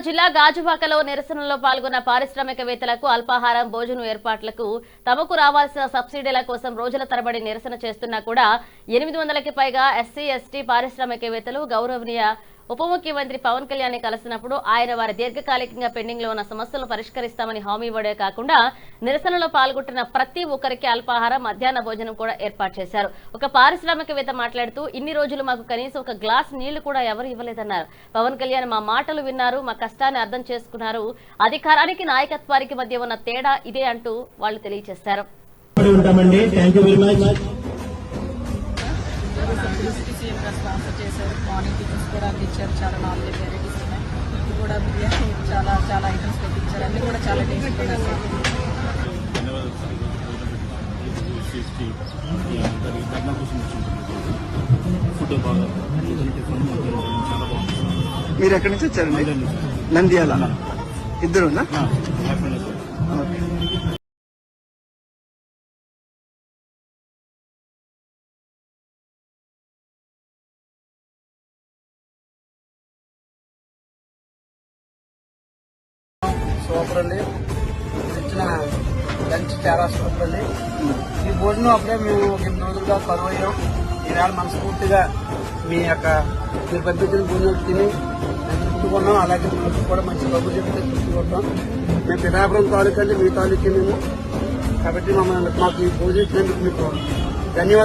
జిల్లా గాజువాకలో నిరసనలో పాల్గొన్న పారిశ్రామికవేత్తలకు అల్పాహారం భోజనం ఏర్పాట్లకు తమకు రావాల్సిన సబ్సిడీల కోసం రోజుల తరబడి నిరసన చేస్తున్నా కూడా 800కి పైగా ఎస్సీ ఎస్టీ పారిశ్రామికవేత్తలు గౌరవనీయ ఉప ముఖ్యమంత్రి పవన్ కళ్యాణ్ కలిసినప్పుడు ఆయన వారి దీర్ఘకాలికంగా పెండింగ్ లో ఉన్న సమస్యలను పరిష్కరిస్తామని హామీ ఇవ్వడే కాకుండా నిరసనలో పాల్గొంటున్న ప్రతి ఒక్కరికి అల్పాహారం మధ్యాహ్న భోజనం కూడా ఏర్పాటు చేశారు. ఒక పారిశ్రామికవేత్త మాట్లాడుతూ ఇన్ని రోజులు మాకు కనీసం ఒక గ్లాస్ నీళ్లు కూడా ఎవరు ఇవ్వలేదన్నారు. పవన్ కళ్యాణ్ మా మాటలు విన్నారు, మా కష్టాన్ని అర్థం చేసుకున్నారు. అధికారానికి నాయకత్వానికి మధ్య ఉన్న తేడా ఇదే అంటూ వాళ్ళు తెలియజేశారు. స్పాన్సర్ చేశారు. మార్నింగ్ టిఫిన్స్ కూడా అందించారు. చాలా 4 వెరైటీస్ ఉన్నాయి. ఇది కూడా బిర్యానీ చాలా చాలా ఐటమ్స్ పెట్టించారు. అన్ని కూడా చాలా టేస్టీగా ఉన్నాయి. మీరు ఎక్కడి నుంచి వచ్చారండి? నంద్యాల. ఇద్దరున్నా? సూపర్ అండి. ఇచ్చిన లంచ్ చాలా సూపర్ అండి. ఈ భోజనం అప్పుడే మేము 8 రోజులుగా కరువు అయ్యాం. ఈవేళ మనస్ఫూర్తిగా మీరు పంపించిన భోజనం తిని మేము తృప్తికున్నాం. అలాగే మనకు కూడా మంచి కబుర్లు చెప్తే తృప్తికుంటాం. మేము పిఠాపురం తాలూకా అండి, మీ తాలూకా మేము. కాబట్టి మాకు ఈ భోజనం ఇచ్చినందుకు మీకు ధన్యవాదాలు.